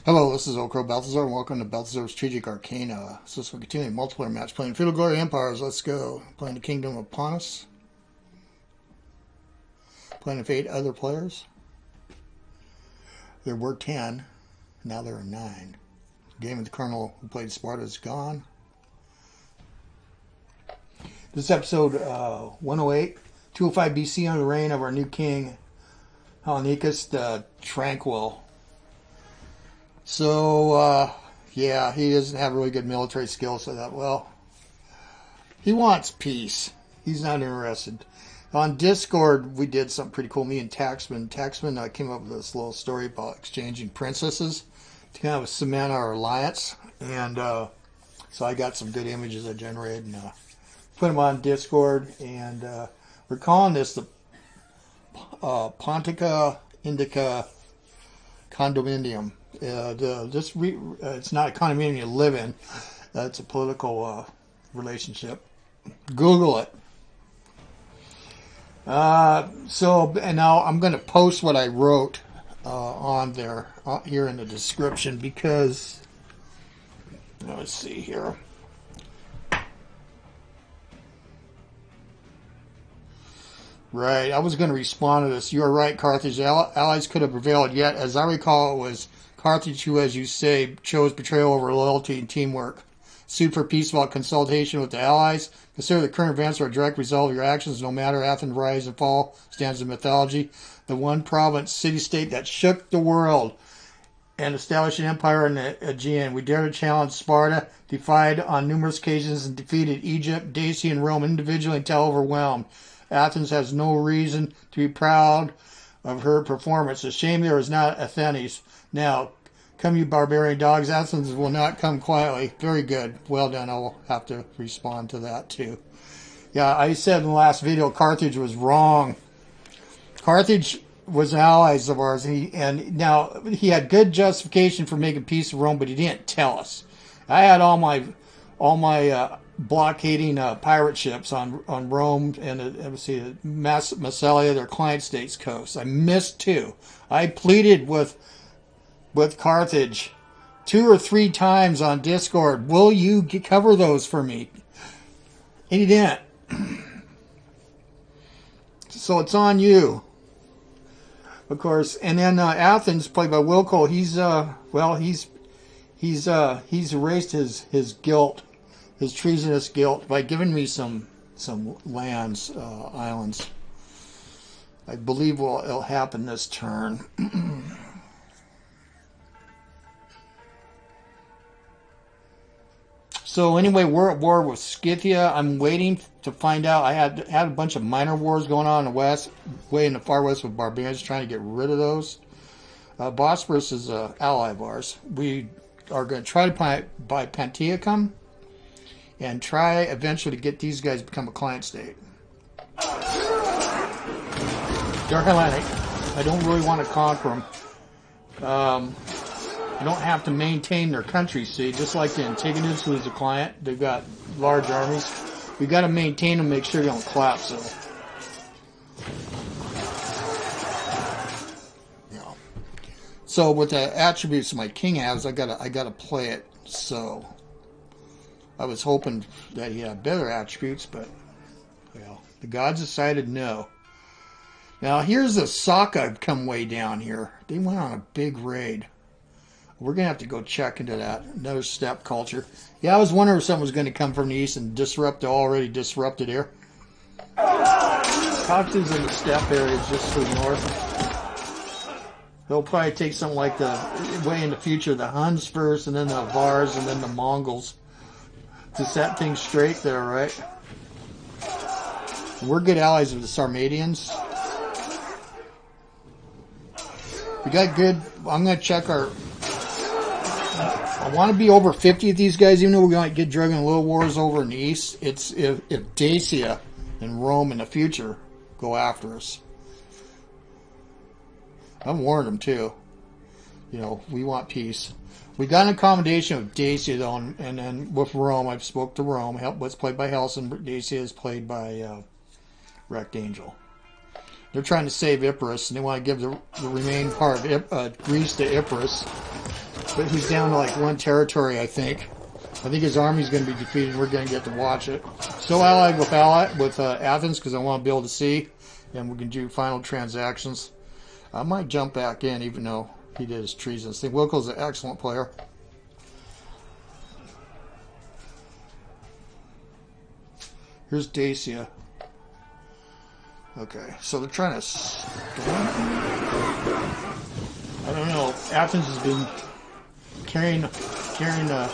Hello, this is OldCrowBalthazor, and welcome to Balthazar's Strategic Arcana. So we're continuing multiplayer match, playing Feudal Glory Empires. Let's go. Playing the Kingdom of Pontus. Playing with 8 other players. There were 10. Now there are 9. Game of the Colonel who played Sparta is gone. This is episode 108. 205 BC under the reign of our new king, Hellanicus the Tranquil. So, yeah, he doesn't have really good military skills, so that, well, he wants peace. He's not interested. On Discord, we did something pretty cool. Me and Taxman came up with this little story about exchanging princesses to kind of cement our alliance. And so I got some good images I generated and put them on Discord. And we're calling this the Pontica-Indica Condominium. It's not a condominium you live in. It's a political relationship. Google it. And now I'm going to post what I wrote on there here in the description because let's see here. Right, I was going to respond to this. You are right, Carthage. Allies could have prevailed, yet, as I recall, it was Carthage who, as you say, chose betrayal over loyalty and teamwork. Sued for peace without consultation with the allies. Consider the current events are a direct result of your actions, no matter Athens' rise and fall stands in mythology. The one province, city-state that shook the world and established an empire in the Aegean. We dared to challenge Sparta, defied on numerous occasions, and defeated Egypt, Dacia, and Rome individually until overwhelmed. Athens has no reason to be proud of her performance. A shame there is not Athens. Now, come you barbarian dogs, Athens will not come quietly. Very good. Well done. I'll have to respond to that too. Yeah, I said in the last video Carthage was wrong. Carthage was allies of ours, and now he had good justification for making peace with Rome, but he didn't tell us. I had all my blockading pirate ships on Rome and Massalia, their client states coast. I missed 2. I pleaded with Carthage 2 or 3 times on Discord. Will you cover those for me? And he didn't. So it's on you, of course. And then Athens, played by Wilco, he's erased his guilt. His treasonous guilt by giving me some lands, islands. I believe it'll happen this turn. So anyway, we're at war with Scythia. I'm waiting to find out. I had a bunch of minor wars going on in the west, way in the far west with barbarians, trying to get rid of those. Bosporus is an ally of ours. We are going to try to buy Pantiacum and try eventually to get these guys to become a client state. Dark Atlantic, I don't really want to conquer them. You don't have to maintain their country, see, just like the Antigonids, who is a client. They've got large armies. We got to maintain them, make sure they don't collapse. So, yeah. So with the attributes my king has, I gotta play it. So I was hoping that he had better attributes, but, well, the gods decided no. Now, here's the Saka come way down here. They went on a big raid. We're going to have to go check into that. Another steppe culture. Yeah, I was wondering if something was going to come from the east and disrupt the already disrupted here. Caucasus in the steppe area just to the north. They'll probably take something like way in the future, the Huns first, and then the Avars, and then the Mongols. To set things straight there, right? We're good allies of the Sarmatians. We got good. I'm going to check our. I want to be over 50 of these guys, even though we're going to get dragging little wars over in the east. It's if Dacia and Rome in the future go after us. I've warned them too. You know, we want peace. We got an accommodation with Dacia, though, and then with Rome, I've spoke to Rome. What's played by Helson, Dacia is played by Wrecked Angel. They're trying to save Epirus, and they want to give the remaining part of Greece to Epirus. But he's down to like 1 territory, I think. I think his army's going to be defeated. We're going to get to watch it. Still allied with Athens because I want to be able to see, and we can do final transactions. I might jump back in, even though he did his treasonous thing. Wilco's an excellent player. Here's Dacia. Okay, so they're trying to storm. I don't know. Athens has been carrying a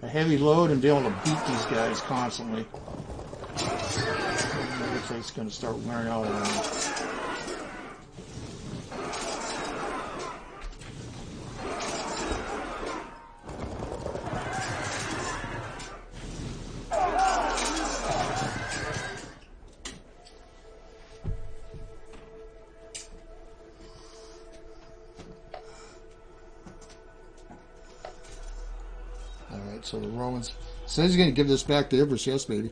heavy load and being able to beat these guys constantly. Looks like it's going to start wearing out on them. So the Romans says he's going to give this back to Ibrus. Yes, baby.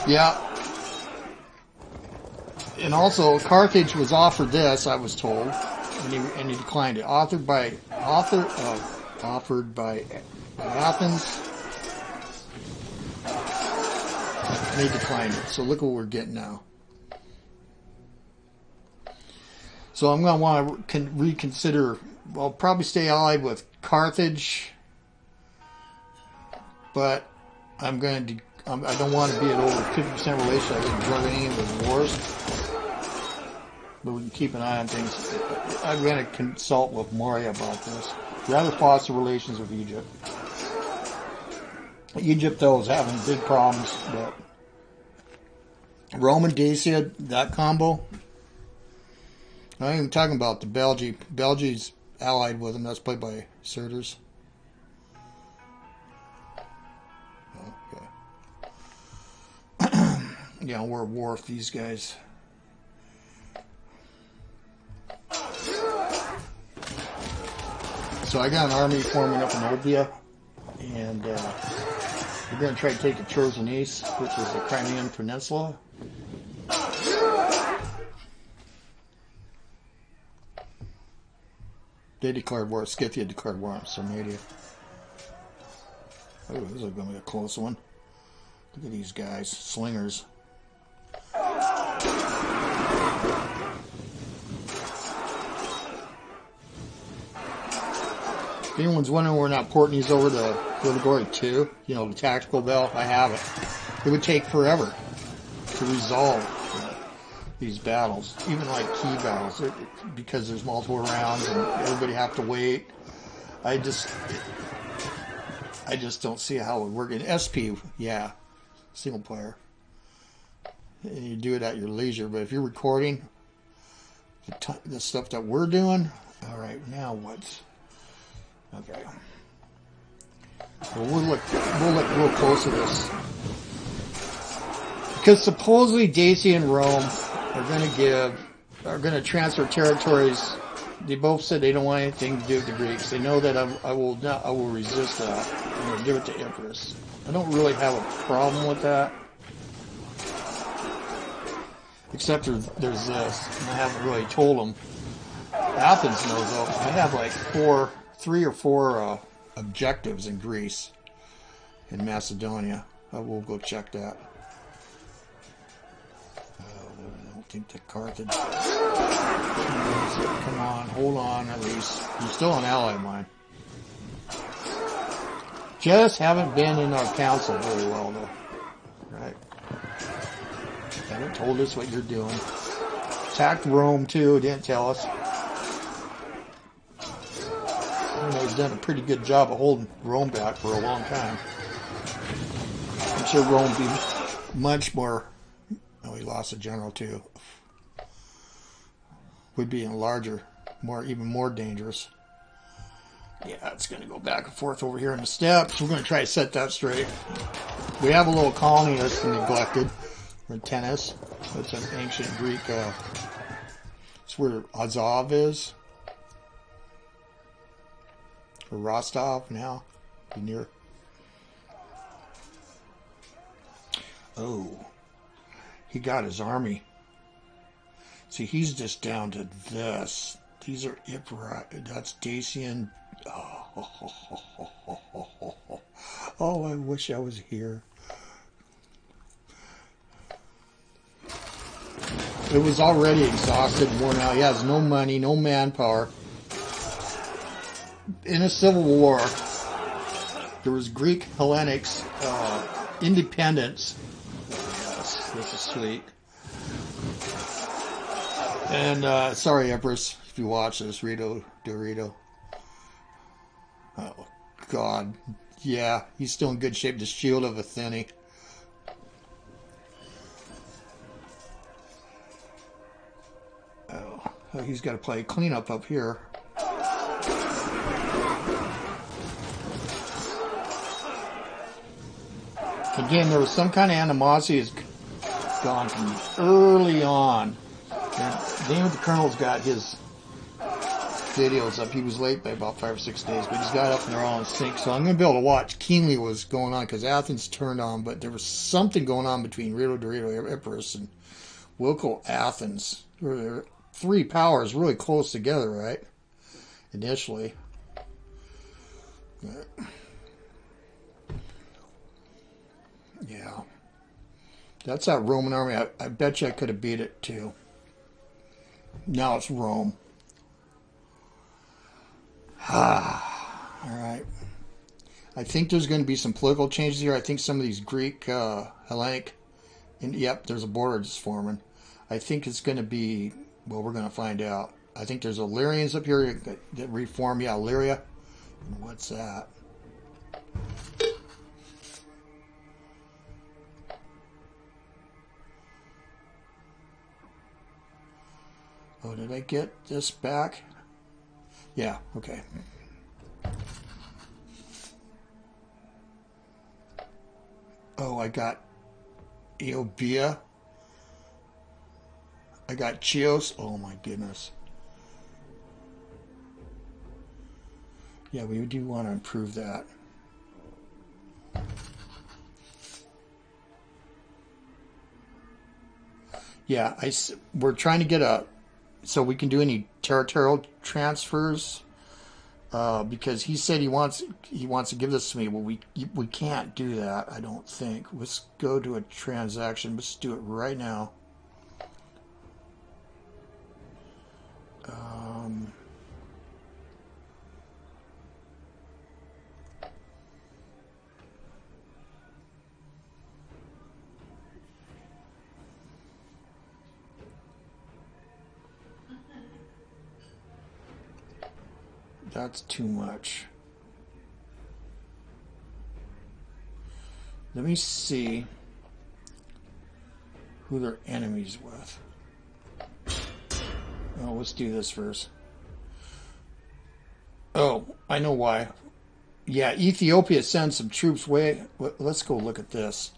Yeah. And also, Carthage was offered this, I was told, and he declined it. Offered by Athens. They declined it. So look what we're getting now. So I'm going to want to reconsider. I'll probably stay allied with Carthage, but I'm going to. I don't want to be at over 50% relation. I didn't drug any of the wars, but we can keep an eye on things. I'm going to consult with Maurya about this. Rather foster relations with Egypt. Egypt, though, is having big problems, but Rome and Dacia, that combo. I'm not even talking about the Belgi. Belgi's allied with them. That's played by Cedes. Okay. Yeah, we're at war with these guys. So I got an army forming up in Eubiae, and we're going to try to take the Cheresonese, which is the Crimean Peninsula. They declared war. Scythia declared war on Sarmatia. Oh, this is going to be a close one. Look at these guys. Slingers. If anyone's wondering we're not porting these over to Category 2, you know, the tactical belt, I have it. It would take forever to resolve these battles, even like key battles, because there's multiple rounds and everybody have to wait. I just don't see how it would work. In SP, yeah, single player, and you do it at your leisure. But if you're recording the stuff that we're doing, all right, now what's okay? Well, we'll look real close at this, because supposedly Dacia and Rome are going to transfer territories. They both said they don't want anything to do with the Greeks. They know that I will resist that. I'm going to give it to Ibrus. I don't really have a problem with that, except there's this, and I haven't really told them. Athens knows though. I have like 3 or 4 objectives in Greece, in Macedonia. I will go check that. I don't think the Carthage. Come on, hold on at least. You're still an ally of mine. Just haven't been in our council very well though. Right? Haven't told us what you're doing. Attacked Rome too, didn't tell us. I know he's done a pretty good job of holding Rome back for a long time. I'm sure Rome would be much more. Oh, he lost a general too. Would be larger, even more dangerous. Yeah, it's going to go back and forth over here in the steppes. We're going to try to set that straight. We have a little colony that's neglected. Tennis. That's an ancient Greek. It's where Azov is. Or Rostov now. Near. Oh, he got his army. See, he's just down to this. These are Ipra. That's Dacian. Oh, I wish I was here. It was already exhausted, worn out. He has no money, no manpower. In a civil war, there was Greek Hellenics independence. Yes, this is sweet. And sorry, Empress, if you watch this, Dorito. Oh God, yeah, he's still in good shape. The shield of Athene. Oh, he's got to play cleanup up here. Again, there was some kind of animosity has gone from early on. And Name of the Colonel's got his videos up. He was late by about 5 or 6 days, but he's got up and they're all in sync. So I'm going to be able to watch keenly what was going on because Athens turned on, but there was something going on between Dorito Epirus and Wilco Athens. There were three powers really close together, right? Initially. Yeah. That's that Roman army. I bet you I could have beat it too. Now it's Rome. Alright. I think there's going to be some political changes here. I think some of these Greek, Hellenic, and yep, there's a border just forming. I think it's going to be, well, we're going to find out. I think there's Illyrians up here that reform. Yeah, Illyria. And what's that? Oh, did I get this back? Yeah, okay. Oh, I got Eubiae. I got Chios. Oh my goodness. Yeah, we do want to improve that. Yeah, we're trying to get so we can do any territorial transfers. Because he said he wants to give this to me. Well, we can't do that, I don't think. Let's go to a transaction. Let's do it right now. That's too much. Let me see who they're enemies with. Oh, let's do this first. Oh, I know why. Yeah, Ethiopia sends some troops way... Let's go look at this.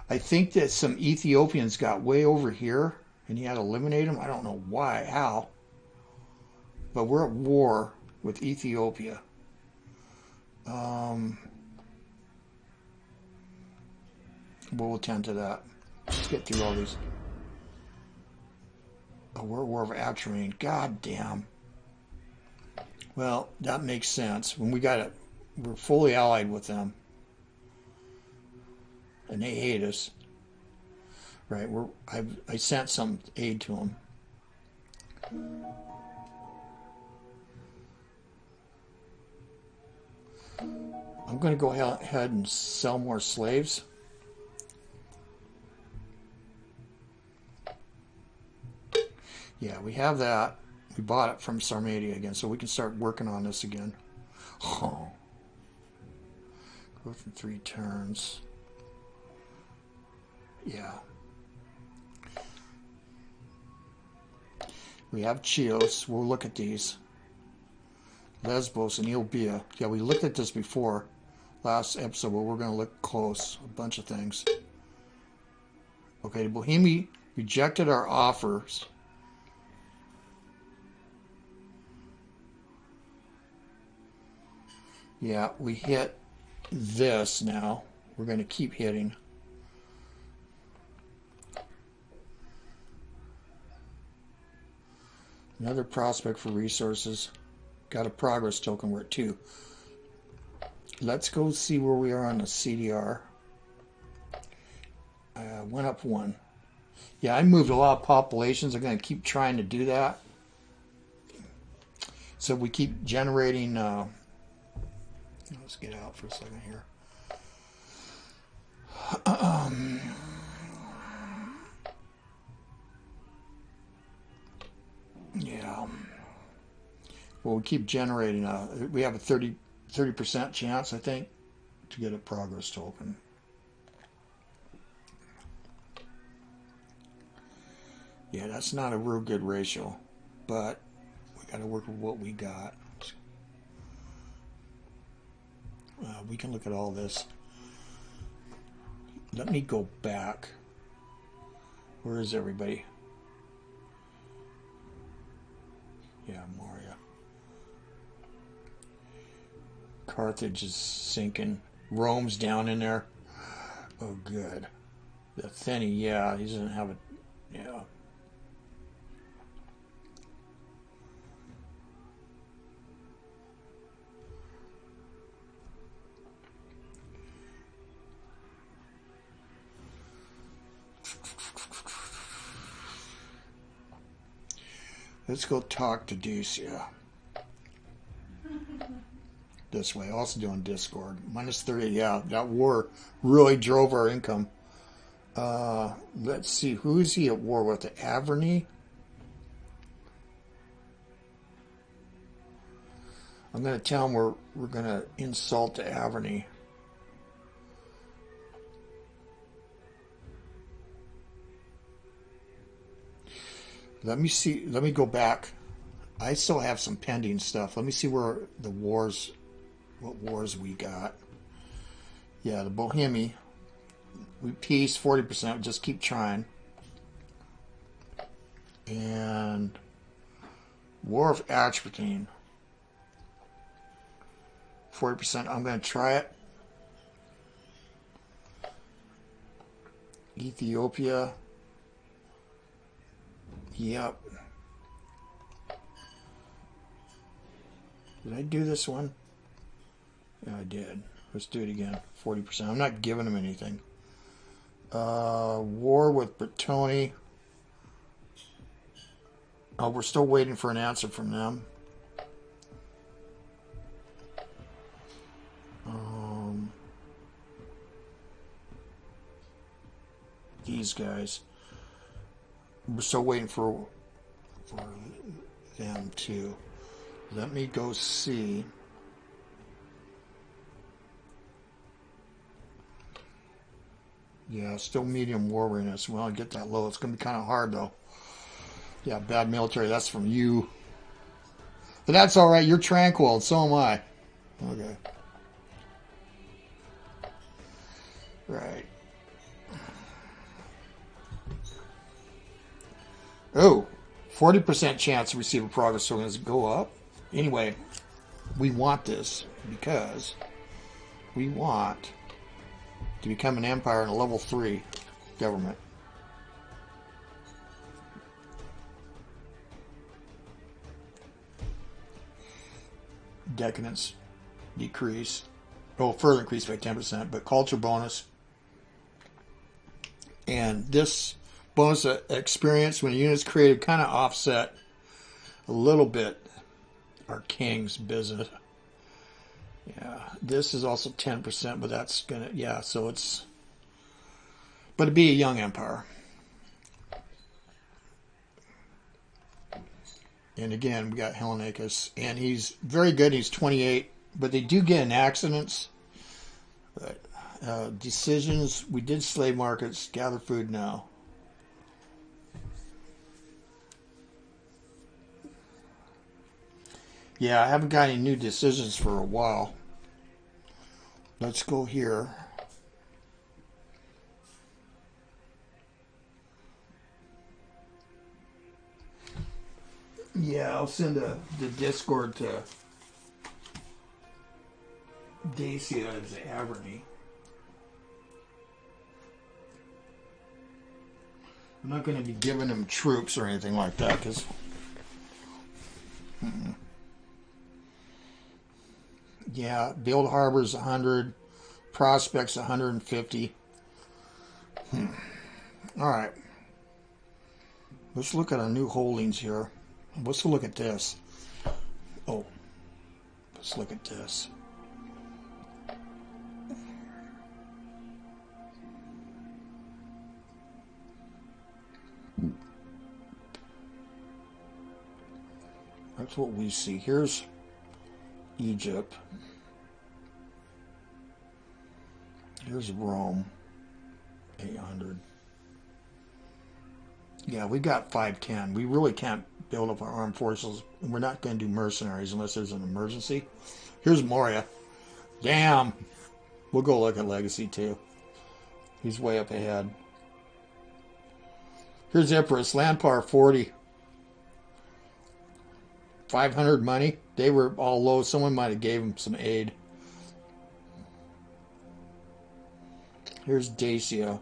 I think that some Ethiopians got way over here, and he had to eliminate them. I don't know why, how. But we're at war with Ethiopia. We'll attend to that. Let's get through all these. Oh, we're at war of Atropetene. God damn. Well, that makes sense. When we're fully allied with them. And they hate us. Right, I sent some aid to them. I'm going to go ahead and sell more slaves. Yeah, we have that. We bought it from Sarmatia again, so we can start working on this again. Oh. Growth in 3 turns. Yeah. We have Chios. We'll look at these. Lesbos and Eubiae. Yeah, we looked at this before. Last episode, but we're going to look close. A bunch of things. Okay, Bohemia rejected our offers. Yeah, we hit this now. We're going to keep hitting. Another prospect for resources. Got a progress token. We're at 2. Let's go see where we are on the CDR. Went up 1. Yeah, I moved a lot of populations. I'm going to keep trying to do that. So we keep generating... let's get out for a second here. Yeah. Well, we keep generating. We have a 30% chance, I think, to get a progress token. Yeah, that's not a real good ratio, but we got to work with what we got. We can look at all this. Let me go back. Where is everybody? Yeah, Maurya. Carthage is sinking. Rome's down in there. Oh, good. The Atheni, yeah, he doesn't have a... Yeah. Let's go talk to Dacia. This way. Also doing Discord. Minus 30. Yeah, that war really drove our income. Let's see. Who is he at war with? The Armenia? I'm going to tell him we're going to insult the Armenia. Let me see. Let me go back. I still have some pending stuff. Let me see where the wars, what wars we got. Yeah, the Bohemia. We peace 40%. Just keep trying. And War of Atropetene. 40%. I'm going to try it. Ethiopia. Yep. Did I do this one? Yeah, I did. Let's do it again. 40%. I'm not giving them anything. War with Bretoni. Oh, we're still waiting for an answer from them. These guys. We're still waiting for them too. Let me go see. Yeah, still medium war readiness. Well, I get that low. It's going to be kind of hard, though. Yeah, bad military. That's from you. But that's all right. You're tranquil, and so am I. Okay. Right. Oh, 40% chance to receive a progress token. Does it go up? Anyway, we want this because we want to become an empire in a level 3 government. Decadence, decrease. Oh, further increase by 10%, but culture bonus. And this bonus experience when a unit's created kind of offset a little bit our king's business. Yeah, this is also 10%, but that's gonna, yeah, so it's, but it'd be a young empire. And again, we got Hellanicus, and he's very good. He's 28, but they do get in accidents. But decisions, we did slave markets, gather food now. Yeah, I haven't got any new decisions for a while. Let's go here. Yeah, I'll send the Discord to Dacia as the Armenia. I'm not going to be giving him troops or anything like that because Yeah, build harbors 100, prospects 150. All right. Let's look at our new holdings here. Let's look at this. Oh, let's look at this. That's what we see. Here's Egypt. Here's Rome, 800. Yeah, we got 510. We really can't build up our armed forces. We're not going to do mercenaries unless there's an emergency. Here's Maurya. Damn. We'll go look at Legacy too. He's way up ahead. Here's Epirus, land power 40. 500 money. They were all low. Someone might have gave them some aid. Here's Dacia.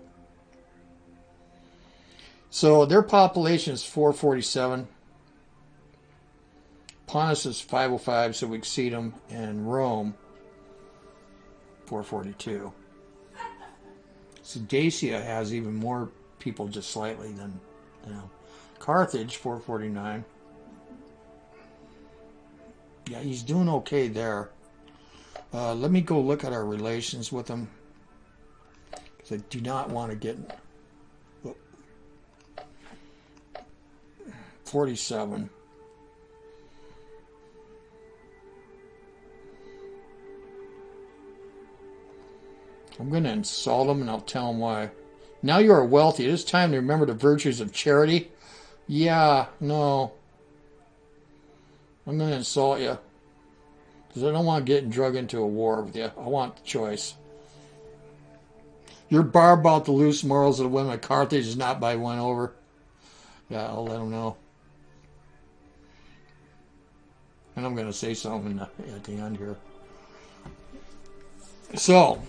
So their population is 447. Pontus is 505, so we exceed them. And Rome, 442. So Dacia has even more people just slightly than, you know. Carthage, 449. Yeah, he's doing okay there. Let me go look at our relations with him. Because I do not want to get... 47. I'm going to insult him and I'll tell him why. Now you are wealthy. It is time to remember the virtues of charity. Yeah, no. I'm going to insult you. Because I don't want to get drug into a war with you. I want the choice. Your bar about the loose morals of the women of Carthage is not by won over. Yeah, I'll let him know. And I'm going to say something at the end here. So,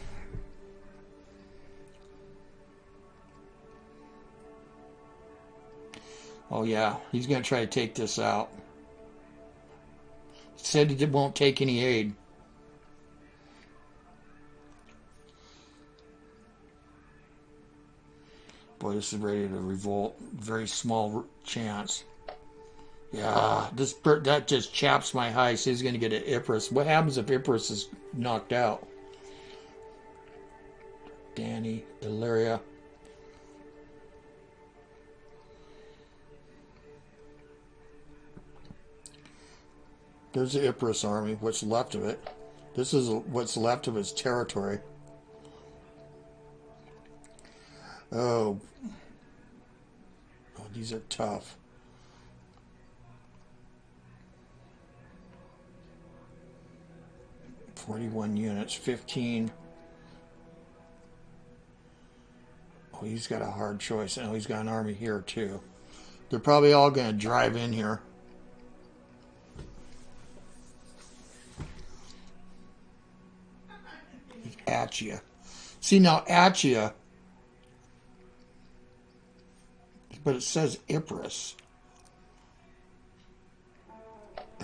oh yeah, he's going to try to take this out. He said he won't take any aid. Boy, this is ready to revolt. Very small chance. Yeah, that just chaps my high. So he's going to get an Epirus. What happens if Epirus is knocked out? Danny, Illyria. There's the Epirus army, what's left of it. This is what's left of its territory. Oh, these are tough. "41 units, 15. Oh, he's got a hard choice. Oh, he's got an army here too. They're probably all going to drive in here. Achia. See now, Achia. But it says Epirus.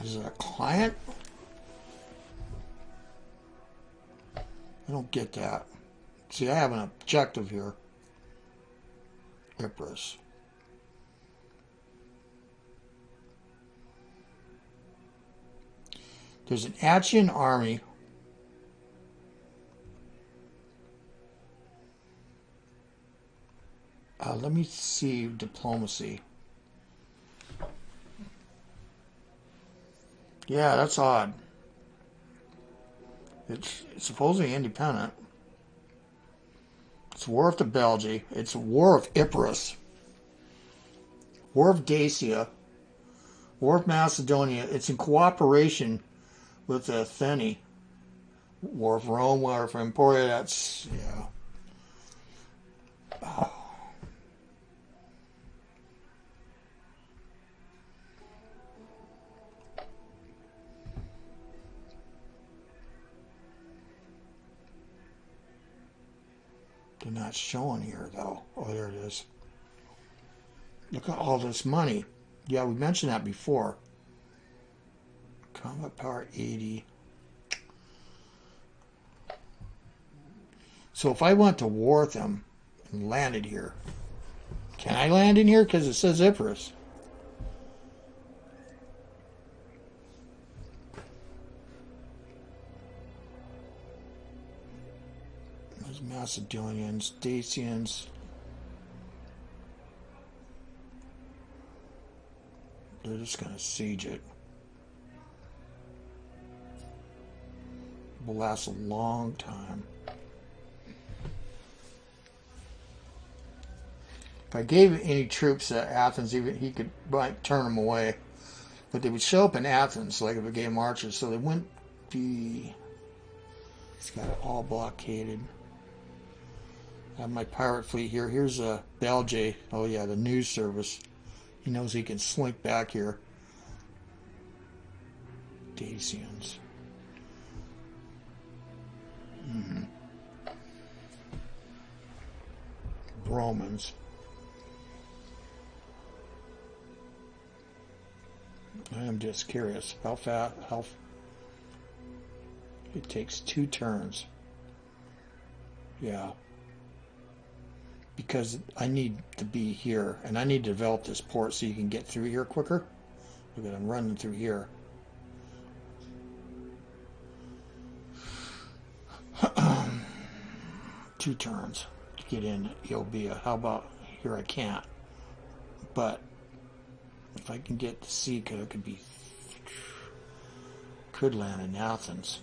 Is it a client? I don't get that. See, I have an objective here. Epirus. There's an Achaean army. Let me see diplomacy. Yeah, that's odd. It's supposedly independent. It's War of the Belgae. It's War of Epirus. War of Dacia. War of Macedonia. It's in cooperation with Athens. War of Rome. War of Emporia. That's, yeah. Oh. They're not showing here, though. Oh, there it is. Look at all this money. Yeah, we mentioned that before. Combat power 80. So if I went to war with them and landed here, can I land in here? Because it says Epirus. There's Macedonians, Dacians. They're just going to siege it. Will last a long time. If I gave any troops to Athens, even he might turn them away. But they would show up in Athens, like if I gave marches, so they wouldn't be... He's got it all blockaded. I have my pirate fleet here. Here's a Belgae. Oh yeah, the news service. He knows he can slink back here. Dacians. Romans. I am just curious how fast. It takes 2 turns. Yeah. Because I need to be here, and I need to develop this port so you can get through here quicker. Look at I'm running through here. 2 turns to get in Eubiae. How about here? I can't. But if I can get the sea, it could land in Athens.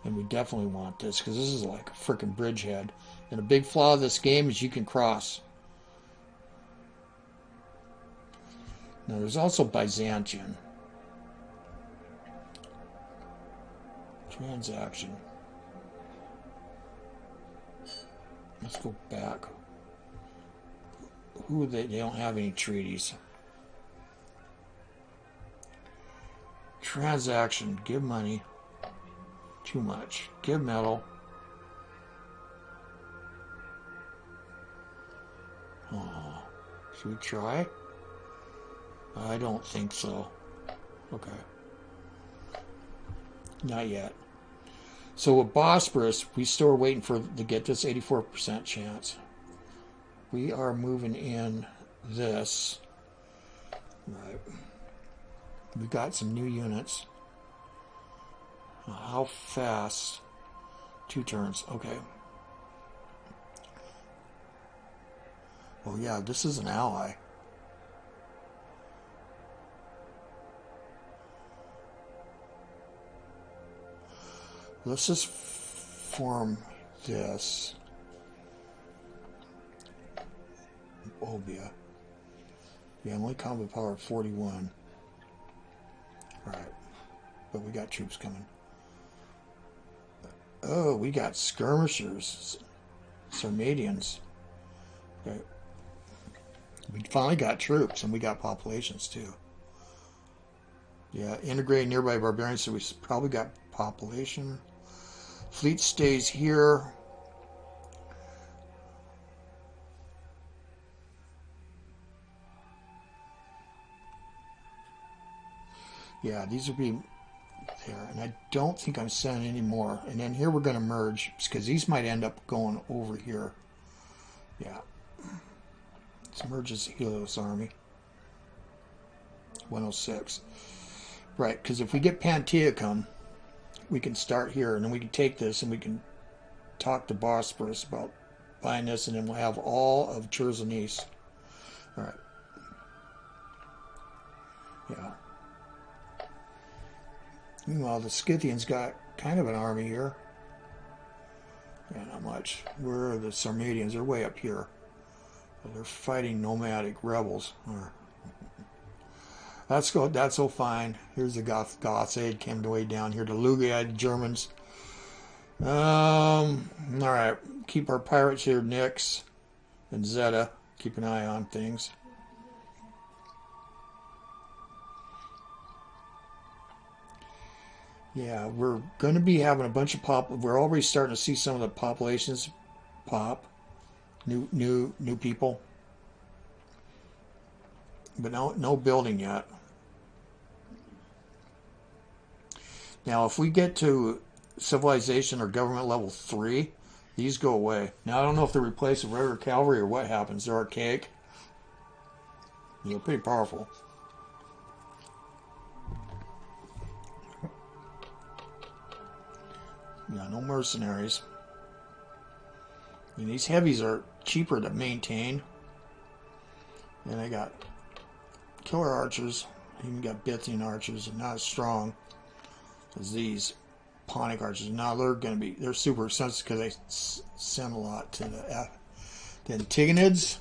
And we definitely want this, because this is like a freaking bridgehead. And a big flaw of this game is you can cross. Now there's also Byzantium. Transaction. Let's go back. Who are they? They don't have any treaties. Transaction. Give money. Too much. Give metal. Oh, should we try? I don't think so. Okay. Not yet. So with Bosporus, we still are waiting for to get this 84% chance. We are moving in this. Right. We got some new units. How fast? 2 turns. Okay. Oh yeah, this is an ally. Let's just form this. Obia. Yeah, only combat power 41. Alright. But we got troops coming. Oh, we got skirmishers. Sarmatians. Okay. We finally got troops, and we got populations too. Yeah, integrate nearby barbarians, so we probably got population. Fleet stays here. Yeah, these would be there, and I don't think I'm sending any more. And then here we're going to merge, because these might end up going over here. Yeah. Let's merge this Helios army. 106. Right, because if we get Panticum, we can start here, and then we can take this, and we can talk to Bosporus about buying this, and then we'll have all of Cheresonese. All right. Yeah. Meanwhile, the Scythians got kind of an army here. Yeah, not much. Where are the Sarmatians? They're way up here. They're fighting nomadic rebels. That's good. That's so fine. Here's the Goths aid came way down here. The Eubiae Germans. All right. Keep our pirates here, Nyx and Zeta. Keep an eye on things. Yeah, we're going to be having a bunch of pop. We're already starting to see some of the populations pop. New people. But no building yet. Now, if we get to civilization or government level 3, these go away. Now, I don't know if they're replaced with regular cavalry or what happens. They're archaic. They're pretty powerful. Yeah, no mercenaries. I mean, these heavies are cheaper to maintain. And I got killer archers. Even got Bithynian archers, and not as strong as these Pontic archers. Now they're super expensive because they send a lot to the Antigonids.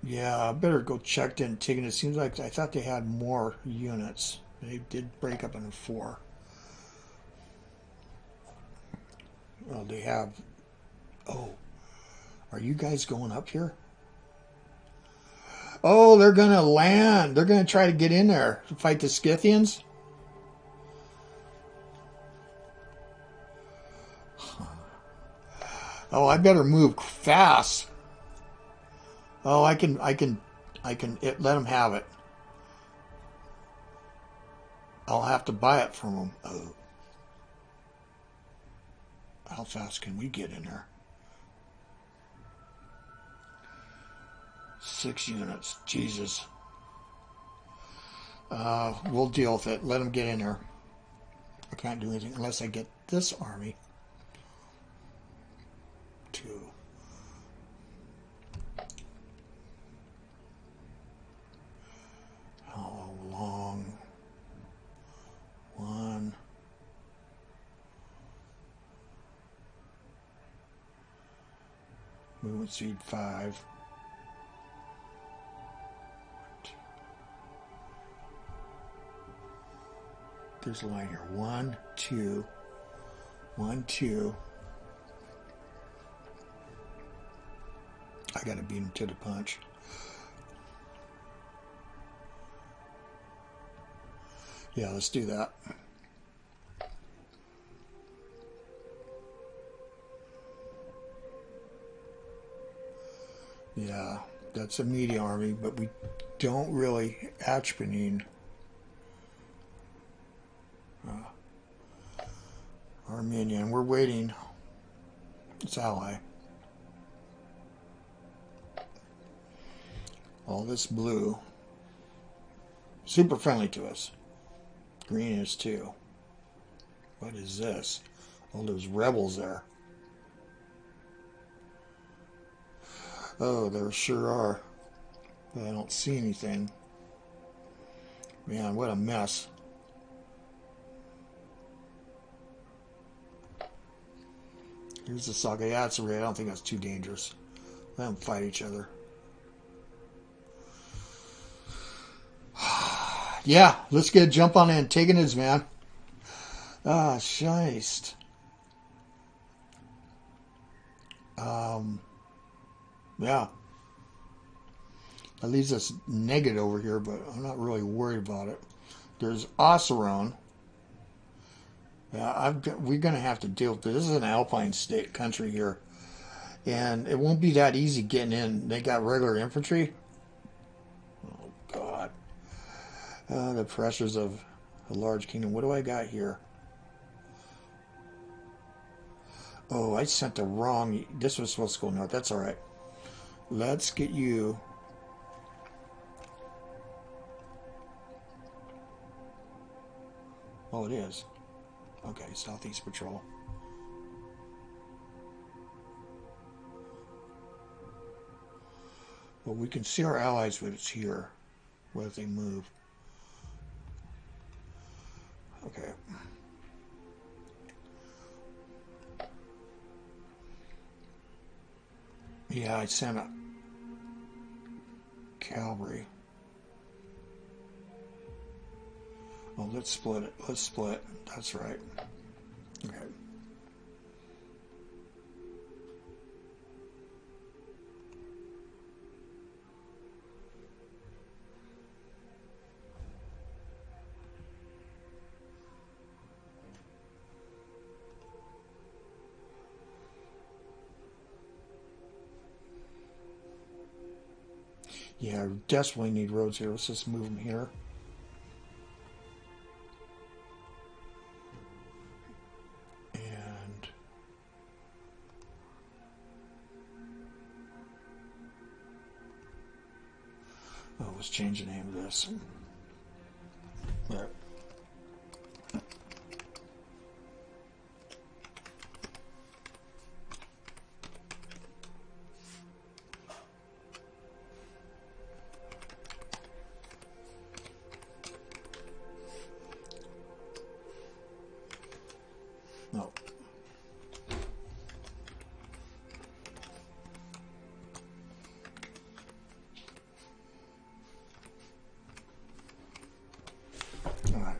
Yeah, I better go check the Antigonids. Seems like I thought they had more units. They did break up into 4. Well, they have. Oh, are you guys going up here? Oh, they're going to land. They're going to try to get in there to fight the Scythians. Oh, I better move fast. Oh, I can let them have it. I'll have to buy it from them. Oh. How fast can we get in there? 6 units. Jesus. We'll deal with it. Let them get in there. I can't do anything unless I get this army. 2. How long? 1. Movement speed 5. There's a line here. 1, 2. 1, 2. I gotta beat him to the punch. Yeah, let's do that. Yeah, that's a meaty army, but we don't really Atropetene. Armenia, and we're waiting. It's ally. All this blue. Super friendly to us. Green is too. What is this? Oh, there's rebels there. Oh, there sure are. But I don't see anything. Man, what a mess. Here's the Saga. Yeah, it's a raid. I don't think that's too dangerous. Let them fight each other. Yeah, let's get a jump on Antagonids, man. Ah, scheist. Yeah. That leaves us negative over here, but I'm not really worried about it. There's Osirone. Yeah, we're going to have to deal with this. This is an alpine state country here. And it won't be that easy getting in. They got regular infantry. Oh, God. The pressures of a large kingdom. What do I got here? Oh, I sent the wrong... This was supposed to go north. That's all right. Let's get you... Oh, it is. Okay, Southeast Patrol. Well, we can see our allies when it's here. Where they move. Okay. Yeah, I sent a cavalry. Oh, Oh, let's split it. Let's split. That's right. Okay. Yeah, I desperately need roads here. Let's just move them here. And oh, let's change the name of this. All right. No. All right.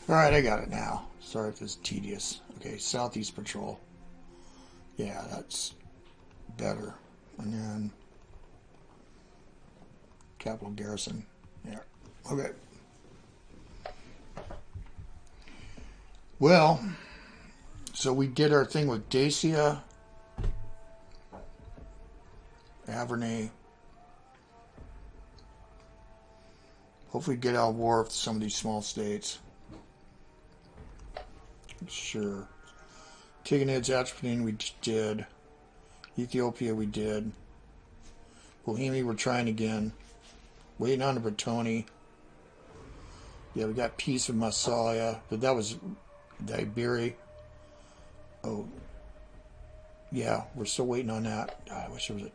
All right, I got it now. Sorry if it's tedious. Okay, Southeast Patrol. Yeah, that's better. And then Capital Garrison. Yeah. Okay. Well, so we did our thing with Dacia, Avernay. Hopefully get out of war with some of these small states. Sure. Antigonids, Atropetene we just did. Ethiopia we did. Bohemia we're trying again. Waiting on the Bretoni. Yeah, we got peace with Massalia, but that was the Eubiae. Oh. Yeah, we're still waiting on that. God, I wish there was a...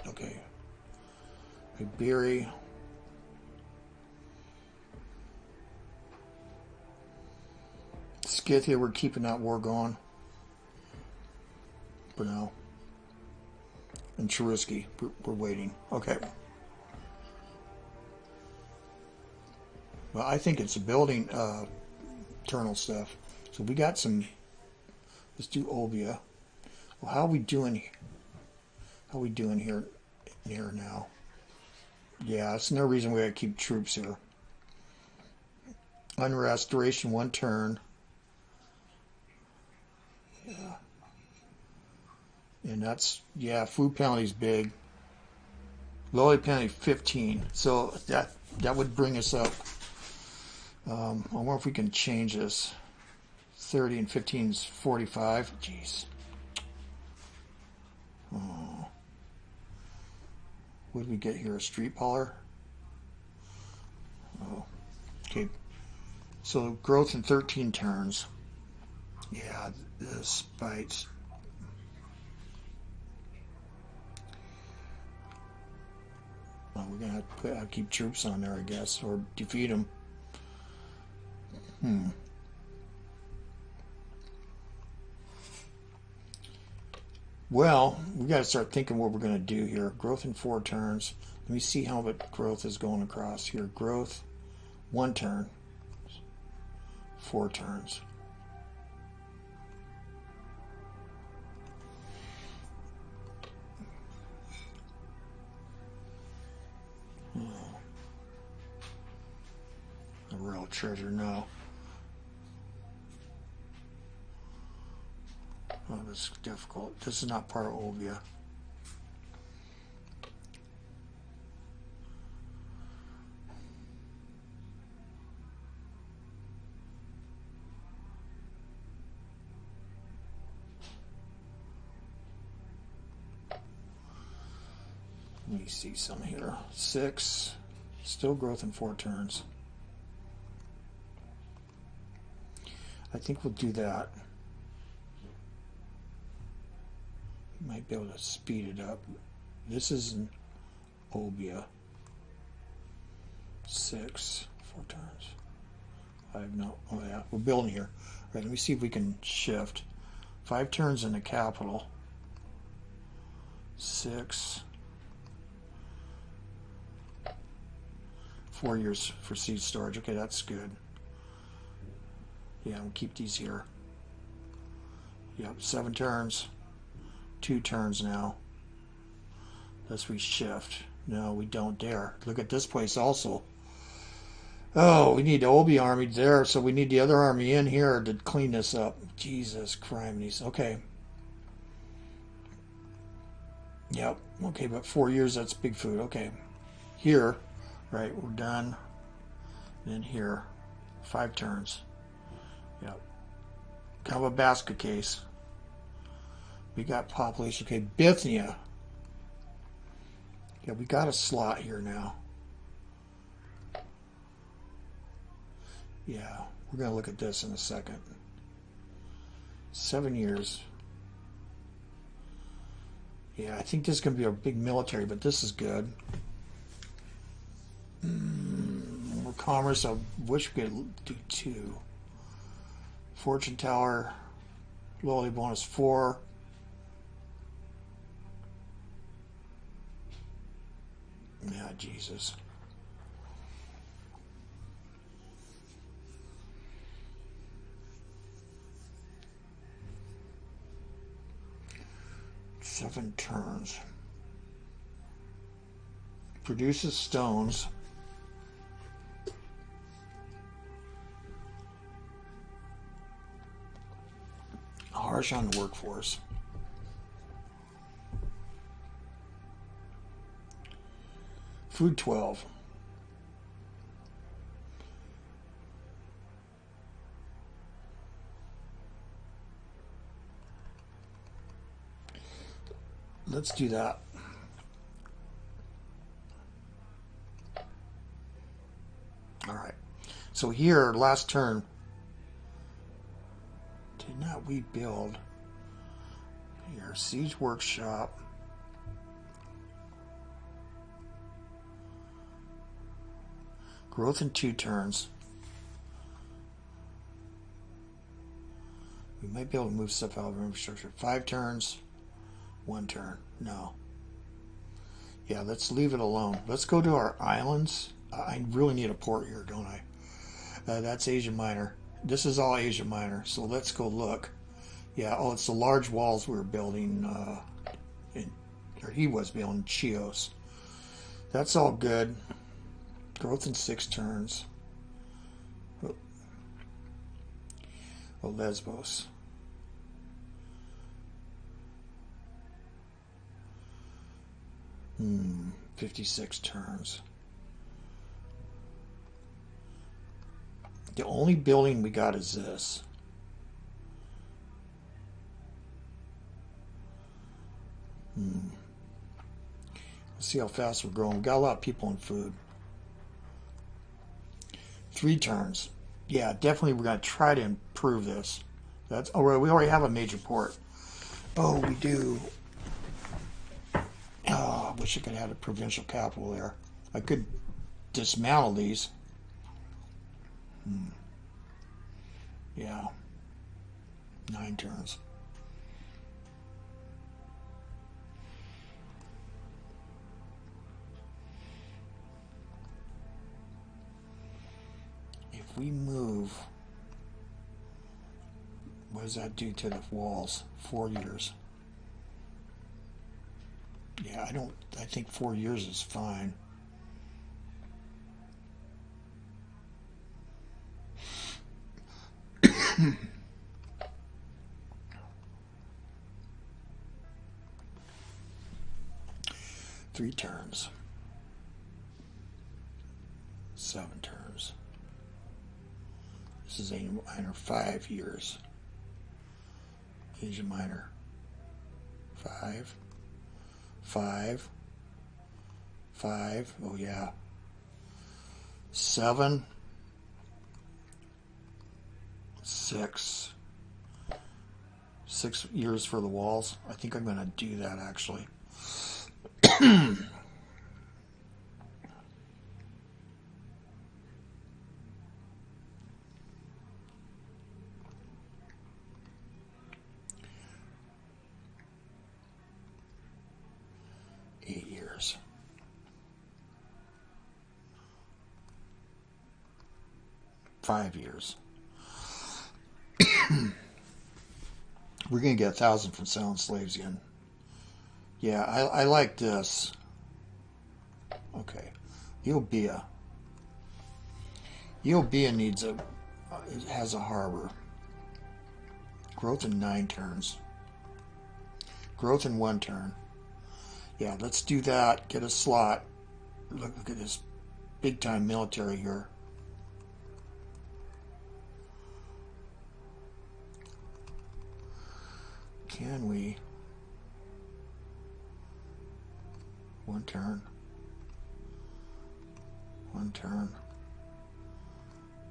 Okay. Eubiae. Scythia, we're keeping that war going for now. And Cheresonese, we're waiting. Okay. Well, I think it's a building internal stuff. So we got some. Let's do Eubiae. Well, how are we doing? How are we doing here now? Yeah, it's no reason we gotta keep troops here. Unrest, duration 1 turn. Yeah. And that's, yeah, food penalty's big. Loyalty penalty 15. So that would bring us up. I wonder if we can change this. 30 and 15 is 45. Jeez. Oh. What did we get here? A street baller? Oh. Okay. So growth in 13 turns. Yeah, this bites. Well, we're gonna have to keep troops on there, I guess, or defeat them. Well, we got to start thinking what we're going to do here. Growth in 4 turns. Let me see how much growth is going across here. Growth, 1 turn, 4 turns. A real treasure, no. Oh, this is difficult. This is not part of Eubiae. Let me see some here. 6. Still growth in 4 turns. I think we'll do that. Might be able to speed it up. This is an Eubiae. 6, 4 turns. 5, no. Oh yeah, we're building here. All right, let me see if we can shift. 5 turns in the capital. 6. 4 years for seed storage. Okay, that's good. Yeah, we'll keep these here. Yep, 7 turns. 2 turns now. Let's reshift. No, we don't dare. Look at this place also. Oh, we need the Eubiae army there, so we need the other army in here to clean this up. Jesus Christ. Okay. Yep. Okay, but 4 years, that's big food. Okay. Here, right, we're done. Then here, 5 turns. Yep. Kind of a basket case. We got population. Okay, Bithynia. Yeah, we got a slot here now. Yeah, we're going to look at this in a second. 7 years. Yeah, I think this is going to be a big military, but this is good. More commerce. I wish we could do 2. Fortune Tower. Loyalty bonus 4. Yeah, Jesus. Seven turns. Produces stones. Harsh on the workforce. Food 12. Let's do that. All right. So here, last turn. Did not we build here? Siege workshop. Growth in 2 turns. We might be able to move stuff out of infrastructure. 5 turns. 1 turn. No. Yeah, let's leave it alone. Let's go to our islands. I really need a port here, don't I? That's Asia Minor. This is all Asia Minor. So let's go look. Yeah, oh, it's the large walls we were building. Or he was building Chios. That's all good. Growth in 6 turns. Oh, Lesbos. Hmm, 56 turns. The only building we got is this. Let's see how fast we're growing. We got a lot of people and food. 3 turns. Yeah, definitely we're going to try to improve this. That's oh, right, we already have a major port. Oh, we do. Oh, I wish I could have had a provincial capital there. I could dismantle these. Yeah. 9 turns. If we move, what does that do to the walls? 4 years. Yeah, I think 4 years is fine. Three turns. 7 turns. This is Asia Minor, 5 years. Asia Minor. 5. 5. 5. Oh yeah. 7. 6. 6 years for the walls. I think I'm going to do that, actually. 8 years. Five years. We're going to get 1,000 from selling slaves again. Yeah, I like this. Okay. Eubiae. Eubiae needs it has a harbor. Growth in 9 turns. Growth in 1 turn. Yeah, let's do that. Get a slot. Look at this big time military here. Can we? 1 turn. 1 turn.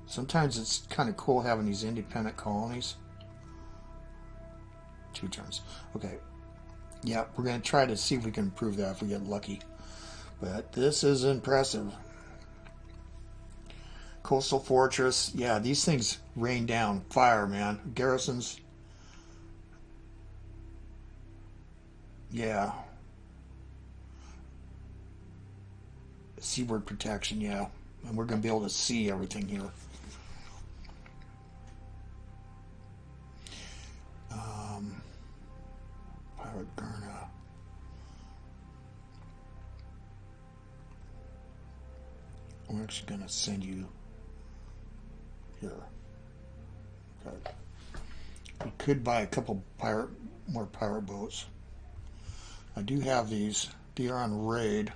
Sometimes it's kind of cool having these independent colonies. 2 turns. Okay. Yeah, we're going to try to see if we can improve that if we get lucky. But this is impressive. Coastal fortress. Yeah, these things rain down fire, man. Garrisons. Yeah. Seaward protection, yeah. And we're going to be able to see everything here. Pirate Gurna. I'm actually going to send you here. Okay. We could buy a couple more pirate boats. I do have these. They are on raid.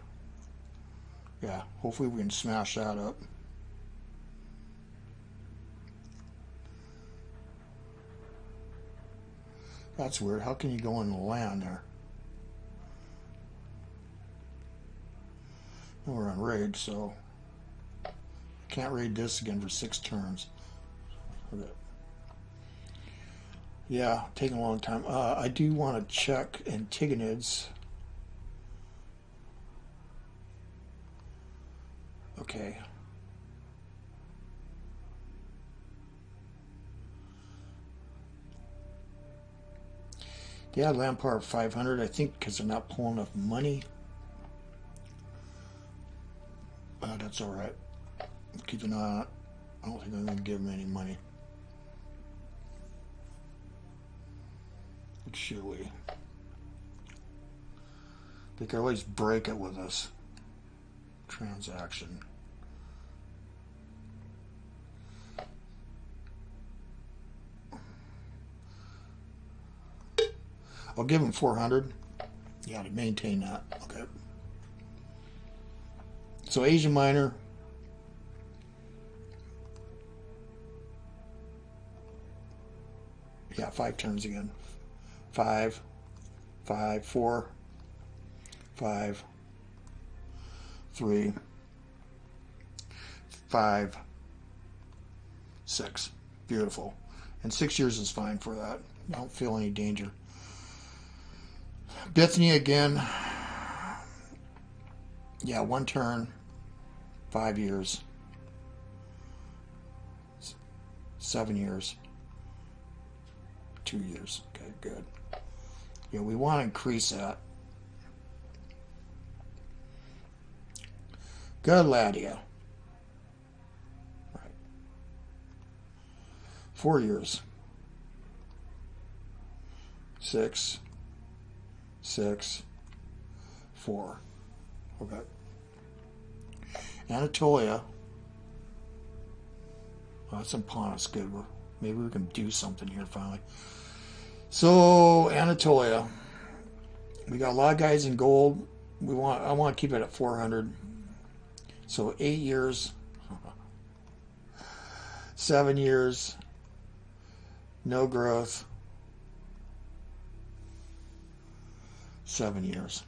Yeah, hopefully we can smash that up. That's weird. How can you go in the land there? Well, we're on raid, so I can't raid this again for 6 turns. Okay. Yeah, taking a long time. I do want to check Antigonids. Okay. Yeah, land power 500, I think, because they're not pulling enough money. That's alright. Keep an eye on it. I don't think I'm going to give them any money. But should we? They could always break it with us. Transaction. I'll give them 400. Yeah, to maintain that. Okay. So Asia Minor. Yeah, 5 turns again. 5, 5, 4, 5, 3, 5, 6. Beautiful. And 6 years is fine for that. I don't feel any danger. Bithynia again. Yeah, 1 turn. 5 years. 7 years. 2 years. Okay, good. Yeah, we want to increase that. Good, Ladia. Right. 4 years. 6, 6, 4. Okay. Anatolia. Oh, that's in Pontus. Good. Maybe we can do something here finally. So Anatolia. We got a lot of guys in gold. I want to keep it at 400. So 8 years. 7 years. No growth. 7 years.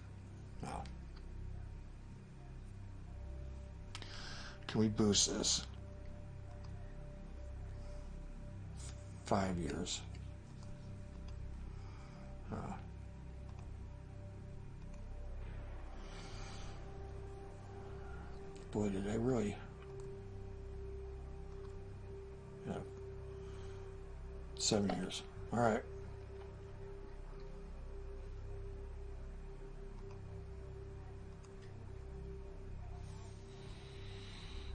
Wow. Can we boost this? 5 years. Boy, did I really... Yeah. 7 years. All right.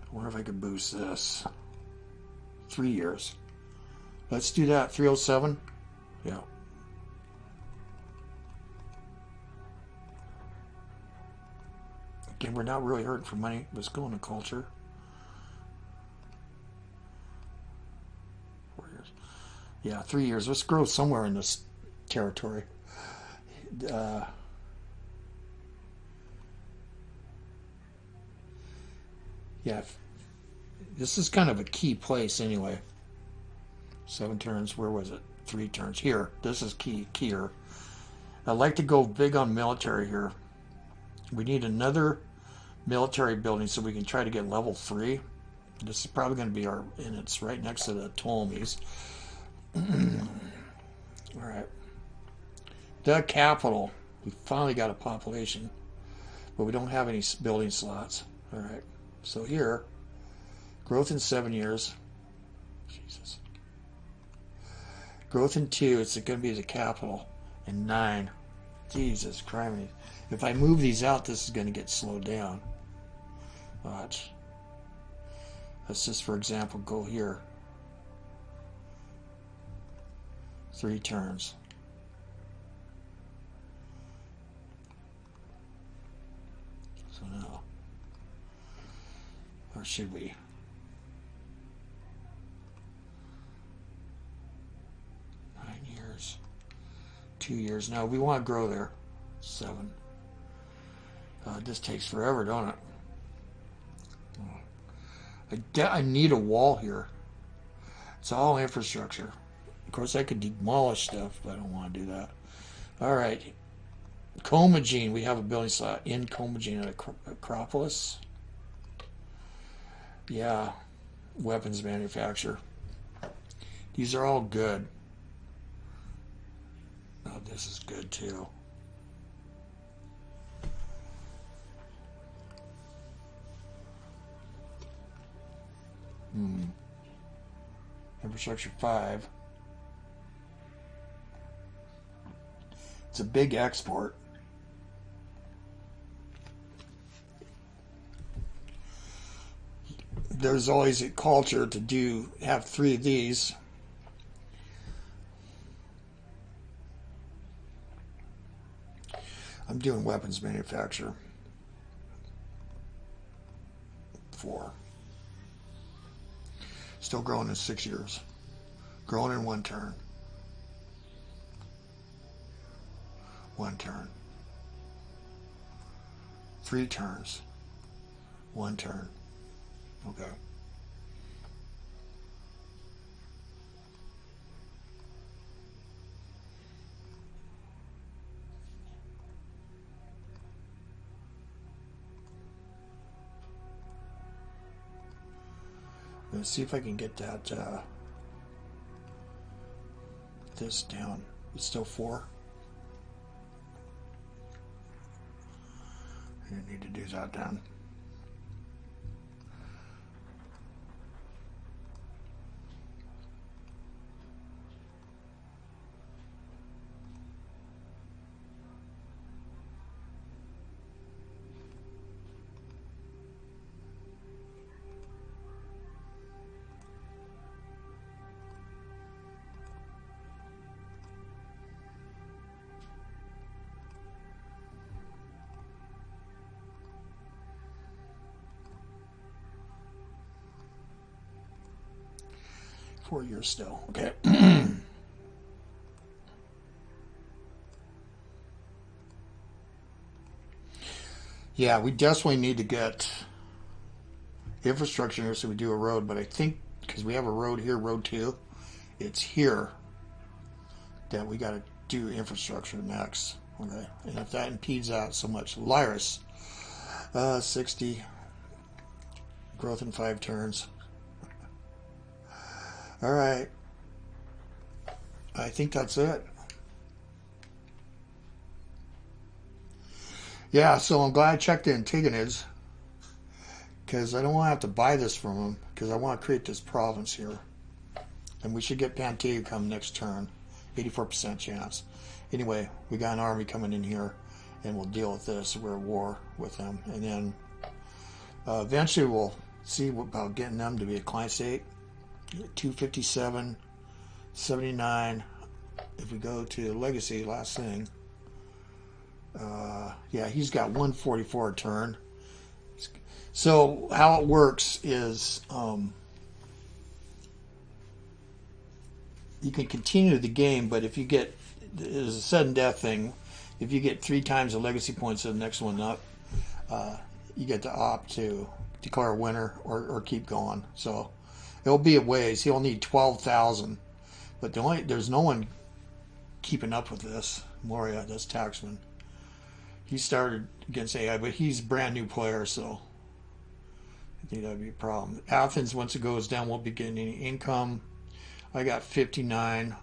I wonder if I could boost this. 3 years. Let's do that. 307. Yeah. Again, we're not really hurting for money. Let's go into culture. 4 years. Yeah, 3 years. Let's grow somewhere in this territory. Yeah, this is kind of a key place anyway. 7 turns. Where was it? 3 turns. Here. This is key here. I'd like to go big on military here. We need another military building so we can try to get level 3. This is probably going to be our, and it's right next to the Ptolemies. Alright. The capital. We finally got a population, but we don't have any building slots. Alright. So here, growth in 7 years. Jesus. Growth in 2, it's going to be the capital. And 9. Jesus Christ. If I move these out, this is going to get slowed down. Watch. Let's just, for example, go here. 3 turns. So now, or should we? 9 years. 2 years. No, we want to grow there. 7. This takes forever, don't it? I need a wall here. It's all infrastructure. Of course, I could demolish stuff, but I don't want to do that. All right. Commagene. We have a building slot in Commagene at Acropolis. Yeah. Weapons manufacturer. These are all good. Oh, this is good too. Infrastructure 5. It's a big export. There's always a culture to have 3 of these. I'm doing weapons manufacture. 4. Still growing in 6 years. Growing in 1 turn. 1 turn. 3 turns. 1 turn. Okay. Let's see if I can get that this down. It's still 4. I need to do that down. Four years still. Okay. Yeah, we definitely need to get infrastructure here so we do a road, but I think because we have a road here, road 2, it's here that we got to do infrastructure next. Okay. And if that impedes out so much, Lyris, 60, growth in 5 turns. All right. I think that's it. Yeah, so I'm glad I checked the Antigonids because I don't want to have to buy this from him, because I want to create this province here. And we should get Pontica come next turn. 84% chance. Anyway, we got an army coming in here, and we'll deal with this. We're at war with them. And then eventually we'll see about getting them to be a client state. 257, 79. If we go to legacy, last thing. Yeah, he's got 144 a turn. So how it works is you can continue the game, but if you get, there's a sudden death thing. If you get 3 times the legacy points of the next one up, you get to opt to declare a winner or keep going. So it'll be a ways. He'll need 12,000, but there's no one keeping up with this. Maurya, that's Taxman. He started against AI, but he's a brand new player, so I think that'd be a problem. Athens, once it goes down, won't be getting any income. I got 59,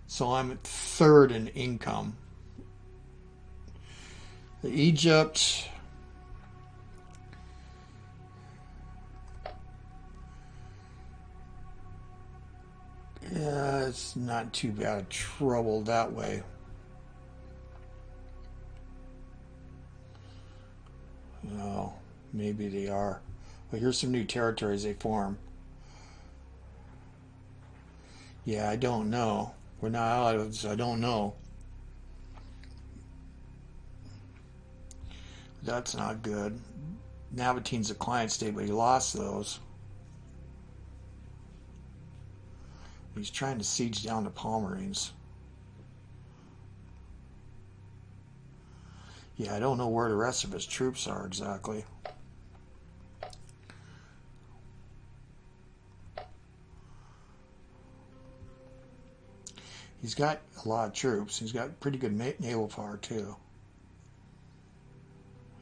so I'm at 3rd in income. Egypt, yeah, it's not too bad of trouble that way. No, maybe they are. But here's some new territories they form. Yeah, I don't know. We're not out of it, so I don't know. That's not good. Navatine's a client state, but he lost those. He's trying to siege down the Palmyrines. Yeah, I don't know where the rest of his troops are exactly. He's got a lot of troops. He's got pretty good naval power too.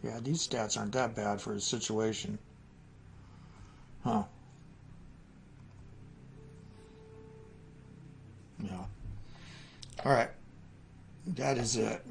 Yeah, these stats aren't that bad for his situation. Huh. Yeah. All right. That is it.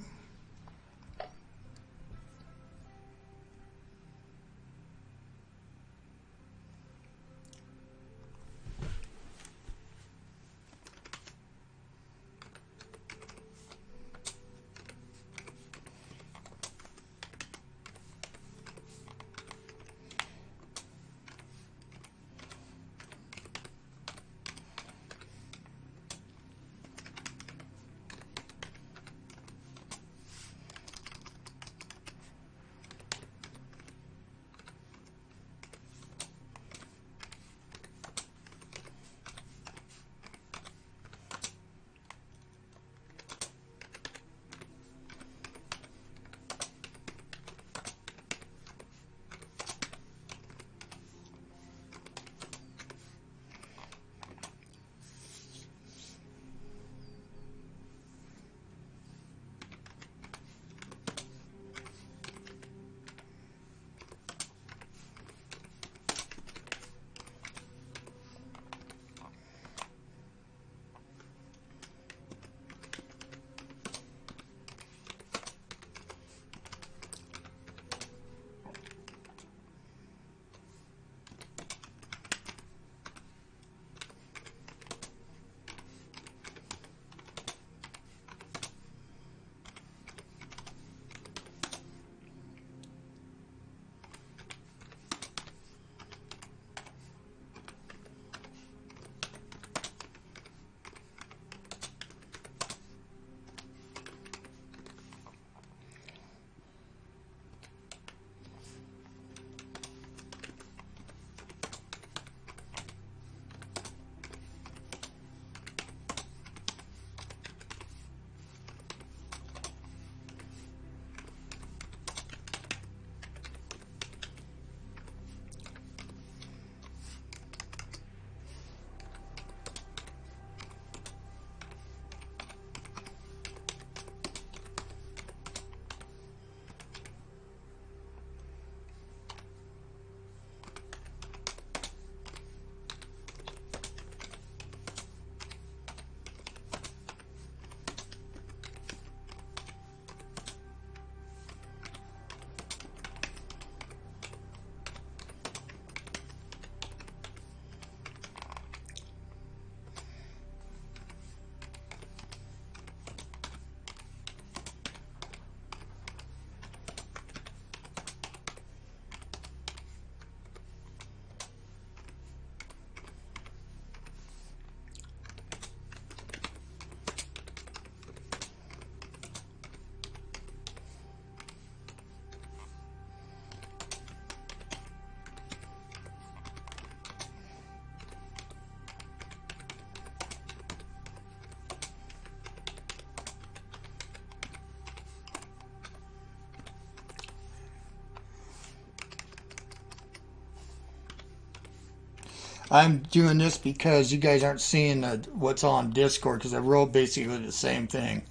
I'm doing this because you guys aren't seeing what's on Discord, because I wrote basically the same thing.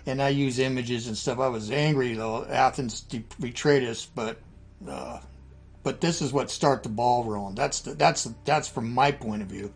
And I use images and stuff. I was angry, though. Athens betrayed us, but this is what started the ball rolling. That's from my point of view.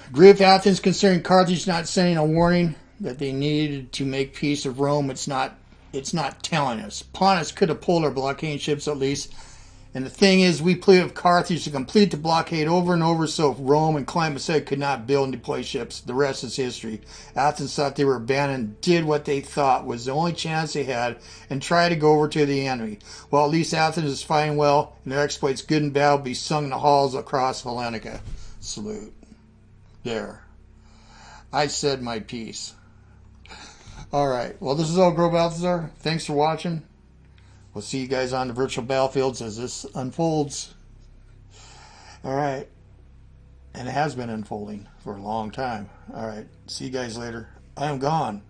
Agree with Athens concerning Carthage not sending a warning that they needed to make peace with Rome. It's not telling us. Pontus could have pulled our blockade ships at least. And the thing is, we plead with Carthage to complete the blockade over and over, so if Rome and Climacea could not build and deploy ships, the rest is history. Athens thought they were abandoned, did what they thought was the only chance they had, and tried to go over to the enemy. Well, at least Athens is fighting well, and their exploits, good and bad, will be sung in the halls across Hellanica. Salute. There. I said my piece. Alright, well, this is OldCrowBalthazor. Thanks for watching. We'll see you guys on the virtual battlefields as this unfolds. Alright. And it has been unfolding for a long time. Alright, see you guys later. I am gone.